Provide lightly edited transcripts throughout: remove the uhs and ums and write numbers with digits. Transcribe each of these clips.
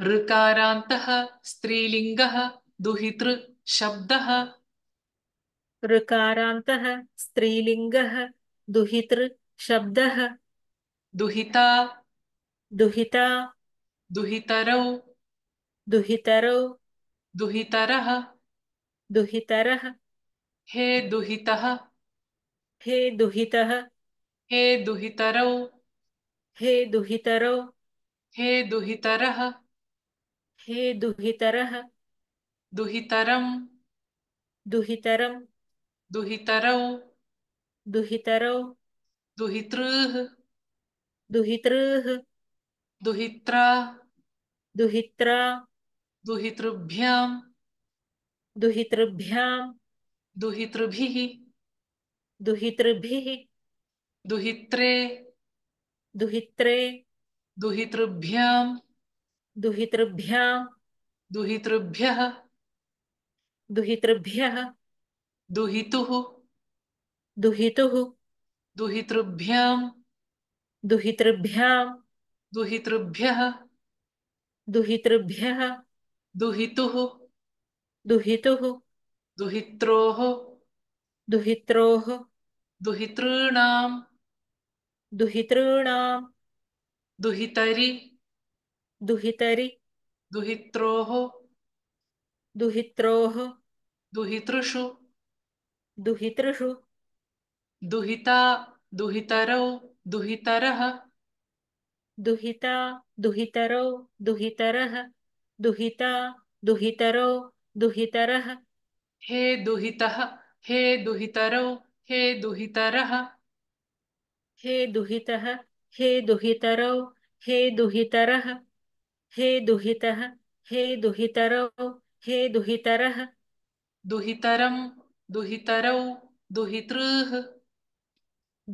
ऋकारान्तः स्त्रीलिङ्गः दुहितृ शब्दः। ऋकारान्तः स्त्रीलिङ्गः दुहितृ शब्दः। दुहिता दुहिता दुहितरौ दुहितरौ दुहितरः। दुहितरः। हे दुहितः हे दुहितः। हे दुहितरौ हे दुहितरौ। हे दुहितरः। हे दुहितरः। दुहितरं दुहितरं दुहितरौ दुहितरौ। दुहितृः दुहितृः दुहित्रा दुहित्रा दुहितृभ्यां दुहितृभ्यां दुहितृभिः दुहितृभिः दुहित्रे दुहित्रे दुहितृभ्यां दुहितृभ्यां दुहितृभ्यः दुहितृभ्यः दुहितुः दुहितुः दुहितृभ्यां दुहितृभ्यां दुहितृभ्यः दुहितृभ्यः दुहितुः दुहितुः दुहित्रोः दुहित्रोः दुहितॄणां दुहितॄणां दुहितरि दुहितरि दुहित्रोः दुहित्रोः दुहितृषु दुहितृषु दुहिता दुहितरौ दुहितरः। दुहिता दुहितरौ दुहितरः दुहिता दुहितरौ दुहितरः। हे दुहितः हे दुहितरौ हे दुहितरः। हे दुहितः हे दुहितरौ हे दुहितरः। हे दुहितः हे दुहितरौ हे दुहितरः। दुहितरं दुहितरौ दुहितृः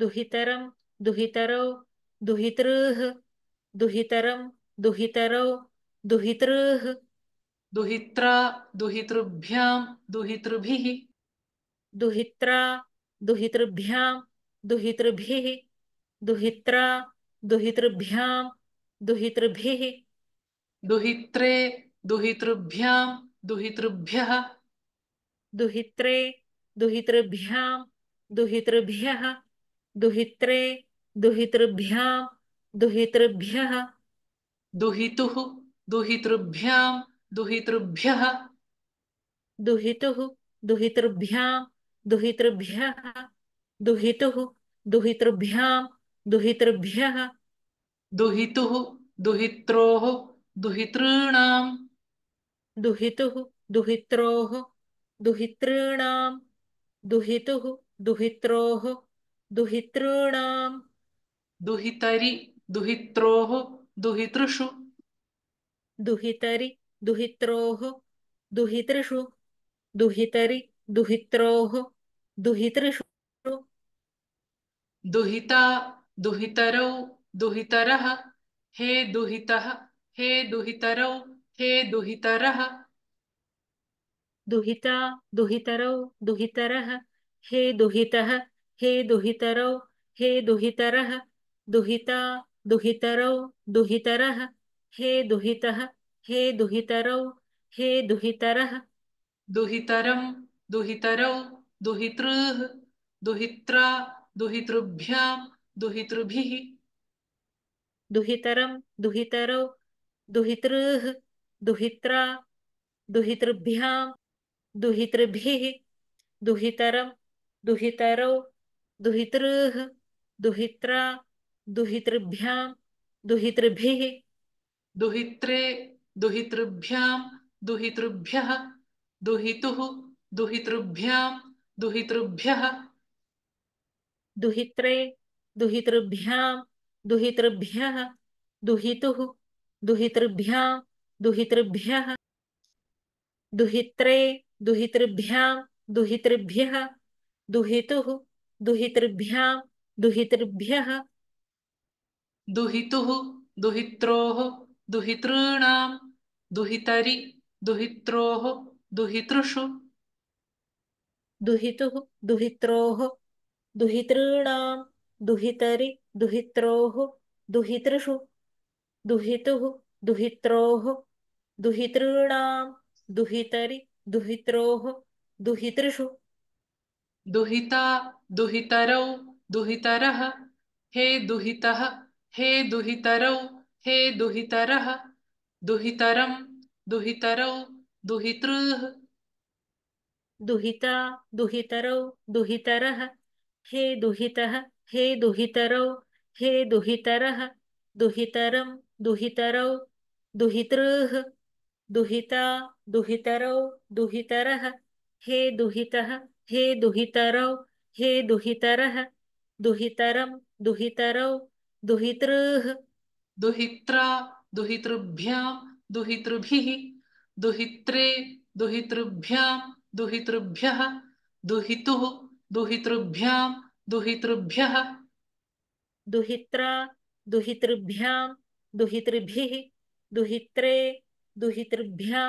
दुहितरं दुहितरौ दुहितृः दुहितरं दुहितरौ दुहितृः। दुहित्रा दुहितृभ्यां दुहितृभिः दुहित्रा दुहितृभ्यां दुहितृभिः दुहित्रा दुहितृभ्यां दुहितृभिः दुहित्रे दुहितृभ्यां दुहितृभ्यः दुहित्रे दुहितृभ्यां दुहितृभ्यः दुहित्रे दुहितृभ्यां दुहितृभ्यः दुहितुः दुहितृभ्यां दुहितृभ्यः दुहितुः दुहितृभ्यां दुहितृभ्यः दुहितुः दुहितृभ्यां दुहितृभ्यः दुहितुः दुहित्रोः दुहितॄणां दुहितुः दुहित्रोः दुहितॄणां दुहितुः दुहित्रोः दुहितॄणां दुहितरि दुहित्रोः दुहितृषु दुहितरि दुहित्रोः दुहितृषु दुहितरि दुहित्रोः दुहितृषु दुहिता दुहितरौ दुहितरः हे दुहितः हे दुहितरौ हे दुहितरः दुहिता दुहितरौ दुहितरः हे दुहितः हे दुहितरौ हे दुहितरः दुहिता दुहितरौ दुहितरः हे दुहितः हे दुहितरौ हे दुहितरः दुहितरं दुहितरौ दुहितृः दुहित्रा दुहितृभ्यां दुहितृभिः दुहितरं दुहितरौ दुहितृः दुहित्रा दुहितृभ्यां दुहितृभिः दुहितरं दुहितरौ दुहितृः दुहित्रा दुहितृभ्यां दुहितृभिः दुहित्रे दुहितृभ्यां दुहितृभ्यः दुहितुः दुहितृभ्यां दुहितृभ्यः दुहित्रे दुहितृभ्यां दुहितृभ्यः दुहितुः दुहितृभ्यां दुहितृभ्यः दुहित्रे दुहितृभ्यां दुहितृभ्यः दुहितुः दुहितृभ्यां दुहितृभ्यः दुहितुः दुहित्रोः दुहितॄणां दुहितरि दुहित्रोः दुहितृषु दुहितुः दुहित्रोः दुहितॄणां दुहितरि दुहित्रोः दुहितृषु दुहितुः दुहित्रोः दुहितॄणां दुहितरि दुहित्रोः दुहितृषु दुहिता दुहितरौ दुहितरः हे दुहितः हे दुहितरौ हे दुहितरः दुहितरं दुहितरौ दुहितृः दुहिता दुहितरौ दुहितरः हे दुहितः हे दुहितरौ हे दुहितरः दुहितरं दुहितरौ दुहितृः दुहिता दुहितरौ दुहितरः हे दुहितः हे दुहितरौ हे दुहितरः दुहितरं दुहितरौ दुहितृः दुहित्रा दुहितृभ्यां दुहितृभिः दुहित्रे दुहितृभ्यां दुहितृभ्यः दुहितुः दुहितृभ्यां दुहितृभ्यः दुहित्रा दुहितृभ्यां दुहितृभिः दुहित्रे दुहितृभ्यां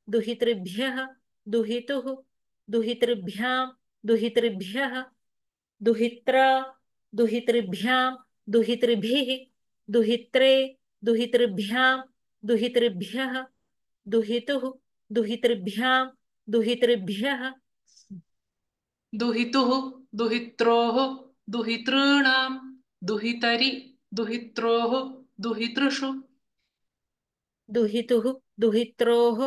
दुहितृभ्यः दुहितुः दुहितृभ्यां दुहितृभ्यः दुहित्रा दुहितृभ्यां दुहितृभिः दुहित्रे दुहितृभ्यां दुहितृभ्यः दुहितुः दुहितृभ्यां दुहितृभ्यः दुहितुः दुहित्रोः दुहितॄणां दुहितरि दुहित्रोः दुहितृषु दुहितुः दुहित्रोः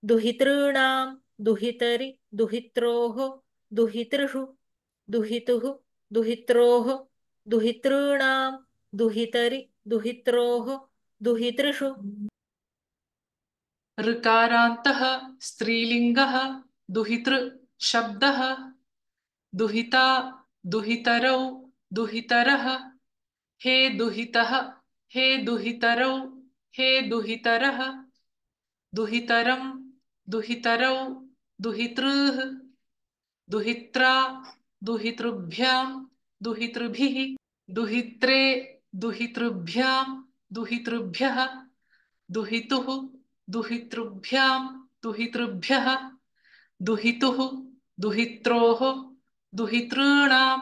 दुहितॄणां दुहितरि दुहित्रोः दुहितृषु दुहितुः दुहित्रोः दुहितॄणां दुहितरि दुहित्रोः दुहितृषु ऋकारान्तः स्त्रीलिङ्गः दुहितृ शब्दः दुहिता दुहितरौ दुहितरः हे दुहितः हे दुहितरौ हे दुहितरः दुहितरं दुहितरौ दुहितृः दुहित्रा दुहितृभ्यां दुहितृभिः दुहित्रे दुहितृभ्यां दुहितृभ्यः दुहितुः दुहितृभ्यां दुहितृभ्यः दुहितुः दुहित्रोः दुहितॄणां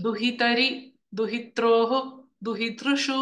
दुहितरि दुहित्रोः दुहितृषु